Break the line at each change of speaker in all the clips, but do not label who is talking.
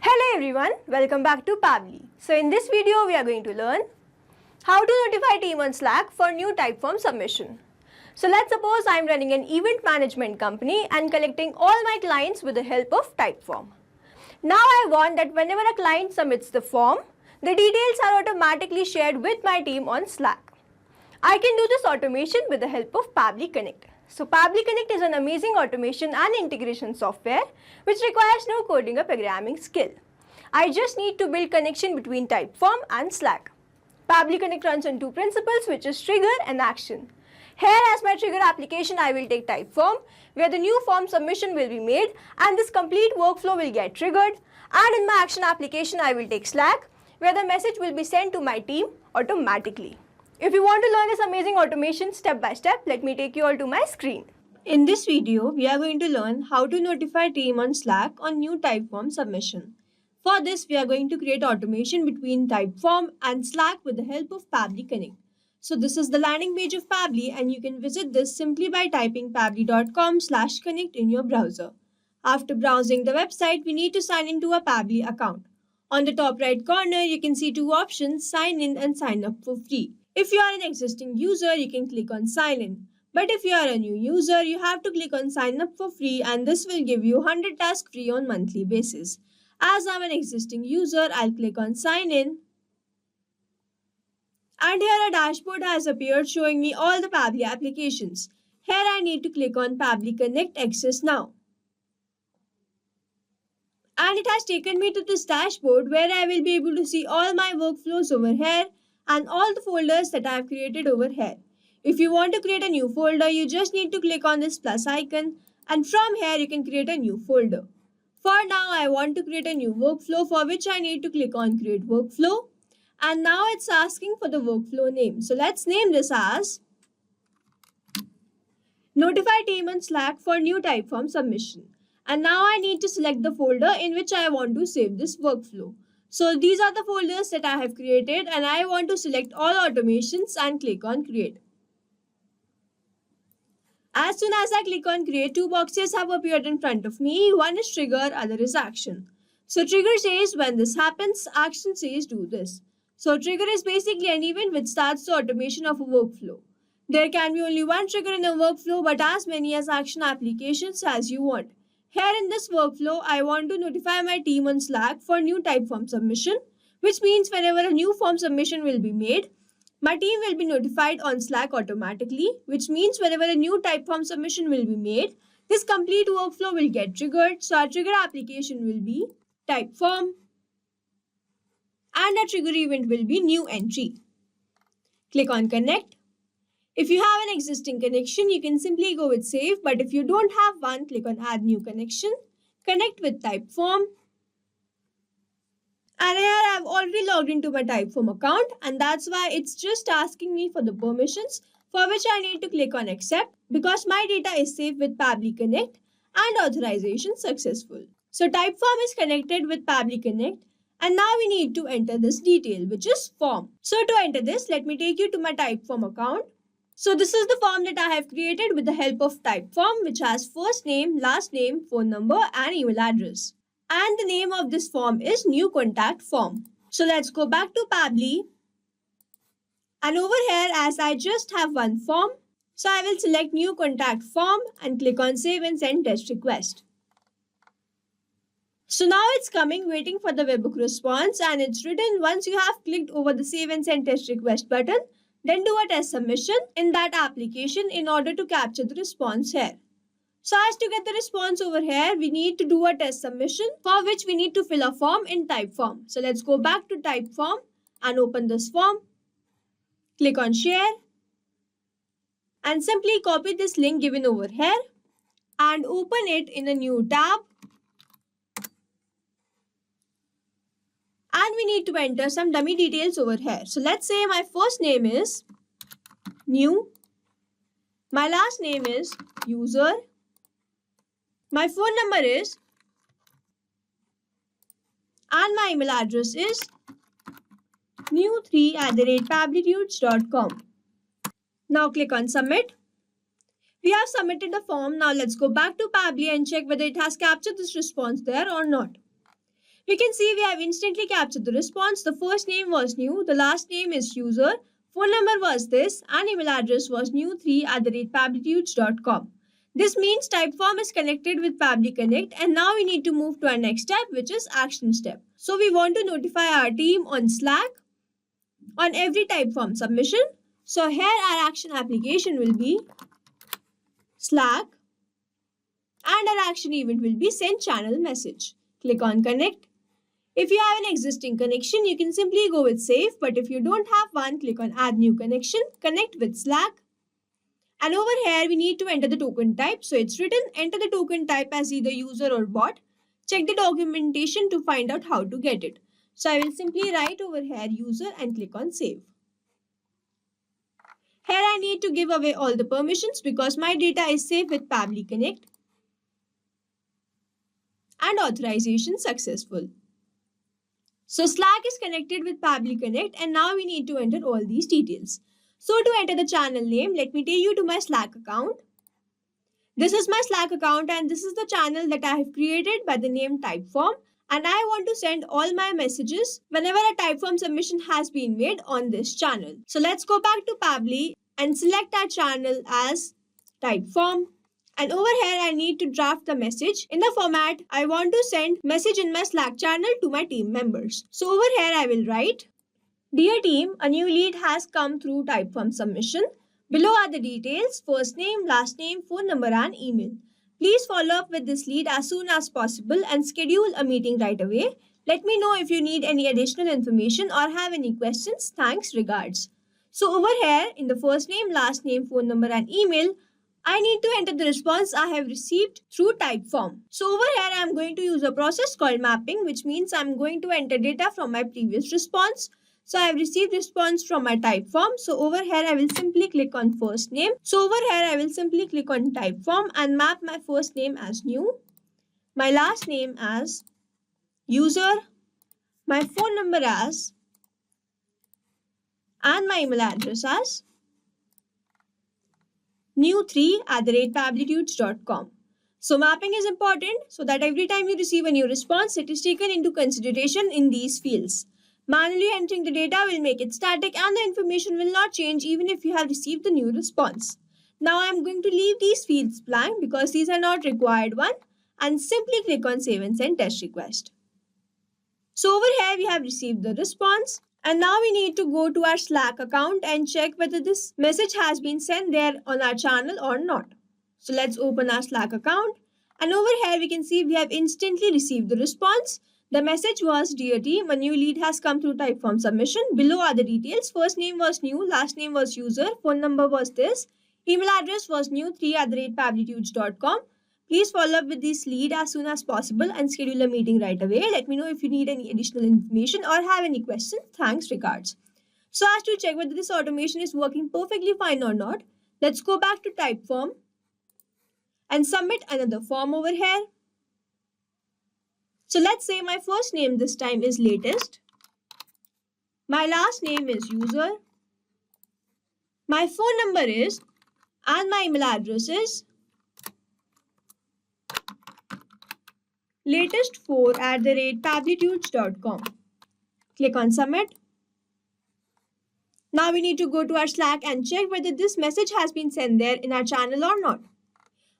Hello everyone, welcome back to Pabbly. So in this video we are going to learn how to notify team on Slack for new Typeform submission. So let's suppose I am running an event management company and collecting all my clients with the help of Typeform. Now I want that whenever a client submits the form, the details are automatically shared with my team on Slack. I can do this automation with the help of Pabbly Connect. So Pabbly Connect is an amazing automation and integration software which requires no coding or programming skill. I just need to build connection between Typeform and Slack. Pabbly Connect runs on two principles, which is trigger and action. Here as my trigger application, I will take Typeform where the new form submission will be made and this complete workflow will get triggered, and in my action application I will take Slack where the message will be sent to my team automatically. If you want to learn this amazing automation step by step, let me take you all to my screen. In this video, we are going to learn how to notify team on Slack on new Typeform submission. For this, we are going to create automation between Typeform and Slack with the help of Pabbly Connect. So this is the landing page of Pabbly and you can visit this simply by typing pabbly.com/connect in your browser. After browsing the website, we need to sign into a Pabbly account. On the top right corner, you can see two options, sign in and sign up for free. If you are an existing user, you can click on sign in. But if you are a new user, you have to click on sign up for free and this will give you 100 tasks free on monthly basis. As I'm an existing user, I'll click on sign in. And here a dashboard has appeared showing me all the Pabbly applications. Here I need to click on Pabbly Connect Access Now. And it has taken me to this dashboard where I will be able to see all my workflows over here and all the folders that I have created over here. If you want to create a new folder, you just need to click on this plus icon and from here you can create a new folder. For now, I want to create a new workflow for which I need to click on create workflow. And now it's asking for the workflow name. So let's name this as notify team on Slack for new Typeform submission. And now I need to select the folder in which I want to save this workflow. So these are the folders that I have created and I want to select all automations and click on create. As soon as I click on create, two boxes have appeared in front of me. One is trigger, other is action. So trigger says when this happens, action says do this. So trigger is basically an event which starts the automation of a workflow. There can be only one trigger in a workflow but as many as action applications as you want. Here in this workflow, I want to notify my team on Slack for new Typeform submission, which means whenever a new form submission will be made, my team will be notified on Slack automatically, which means whenever a new Typeform submission will be made, this complete workflow will get triggered. So our trigger application will be Typeform and our trigger event will be new entry. Click on connect. If you have an existing connection, you can simply go with save, but if you don't have one, click on add new connection, connect with Typeform. And here I have already logged into my Typeform account and that's why it's just asking me for the permissions for which I need to click on accept because my data is saved with Pabbly Connect and authorization successful. So Typeform is connected with Pabbly Connect and now we need to enter this detail which is form. So to enter this, let me take you to my Typeform account. So this is the form that I have created with the help of Typeform which has first name, last name, phone number and email address. And the name of this form is new contact form. So let's go back to Pabbly. And over here as I just have one form, so I will select new contact form and click on save and send test request. So now it's coming waiting for the webhook response and it's written once you have clicked over the save and send test request button, then do a test submission in that application in order to capture the response here. So as to get the response over here, we need to do a test submission for which we need to fill a form in Typeform. So let's go back to Typeform and open this form. Click on share and simply copy this link given over here and open it in a new tab. And we need to enter some dummy details over here. So let's say my first name is new. My last name is user. My phone number is and my email address is new3@pabblydudes.com. Now click on submit. We have submitted the form. Now let's go back to Pabbly and check whether it has captured this response there or not. We can see we have instantly captured the response. The first name was new, the last name is user, phone number was this, and email address was new3@pablitudes.com. This means Typeform is connected with Pabbly Connect, and now we need to move to our next step, which is action step. So we want to notify our team on Slack on every Typeform submission. So here our action application will be Slack, and our action event will be send channel message. Click on connect. If you have an existing connection, you can simply go with save, but if you don't have one, click on add new connection, connect with Slack. And over here, we need to enter the token type. So it's written, enter the token type as either user or bot. Check the documentation to find out how to get it. So I will simply write over here user and click on save. Here I need to give away all the permissions because my data is safe with Pabbly Connect. And authorization successful. So Slack is connected with Pabbly Connect, and now we need to enter all these details. So to enter the channel name, let me take you to my Slack account. This is my Slack account, and this is the channel that I have created by the name Typeform, and I want to send all my messages whenever a Typeform submission has been made on this channel. So let's go back to Pabbly and select our channel as Typeform. And over here, I need to draft the message in the format I want to send message in my Slack channel to my team members. So over here, I will write, Dear team, a new lead has come through Typeform submission. Below are the details, first name, last name, phone number and email. Please follow up with this lead as soon as possible and schedule a meeting right away. Let me know if you need any additional information or have any questions. Thanks, regards. So over here, in the first name, last name, phone number and email, I need to enter the response I have received through Typeform. So over here, I am going to use a process called mapping, which means I am going to enter data from my previous response. So I have received response from my Typeform. So over here, I will simply click on first name. So over here, I will simply click on Typeform and map my first name as new, my last name as user, my phone number as, and my email address as new3@pablitudes.com. So mapping is important so that every time you receive a new response, it is taken into consideration in these fields. Manually entering the data will make it static and the information will not change even if you have received the new response. Now I am going to leave these fields blank because these are not required one and simply click on save and send test request. So over here we have received the response. And now we need to go to our Slack account and check whether this message has been sent there on our channel or not. So let's open our Slack account. And over here we can see we have instantly received the response. The message was, Dear team, a new lead has come through Typeform submission. Below are the details. First name was new, last name was user, phone number was this, email address was new3@pablitudes.com. Please follow up with this lead as soon as possible and schedule a meeting right away. Let me know if you need any additional information or have any questions. Thanks, regards. So as to check whether this automation is working perfectly fine or not, let's go back to Typeform and submit another form over here. So let's say my first name this time is latest. My last name is user. My phone number is, and my email address is latest4@pablitudes.com. Click on submit. Now we need to go to our Slack and check whether this message has been sent there in our channel or not.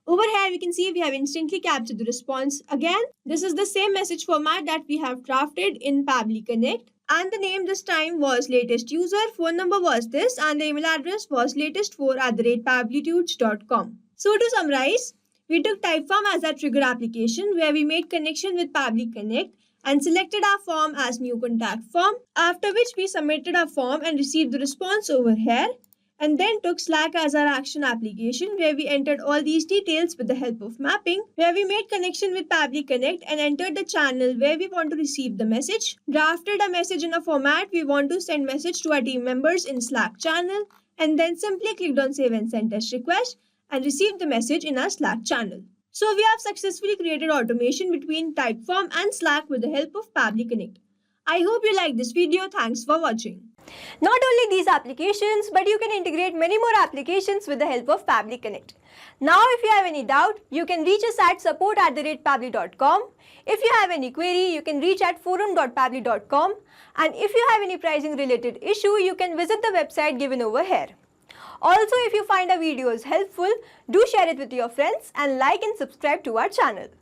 Over here we can see we have instantly captured the response. Again, this is the same message format that we have drafted in Pabbly Connect. And the name this time was latest user, phone number was this, and the email address was latest4@pablitudes.com. So to summarize, we took Typeform as our trigger application where we made connection with Pabbly Connect and selected our form as new contact form, after which we submitted our form and received the response over here, and then took Slack as our action application where we entered all these details with the help of mapping, where we made connection with Pabbly Connect and entered the channel where we want to receive the message, drafted a message in a format we want to send message to our team members in Slack channel, and then simply clicked on save and send test request and received the message in our Slack channel. So we have successfully created automation between Typeform and Slack with the help of Pabbly Connect. I hope you like this video. Thanks for watching. Not only these applications, but you can integrate many more applications with the help of Pabbly Connect. Now, if you have any doubt, you can reach us at support@pabbly.com. If you have any query, you can reach at forum.pabbly.com. And if you have any pricing related issue, you can visit the website given over here. Also, if you find our videos helpful, do share it with your friends and like and subscribe to our channel.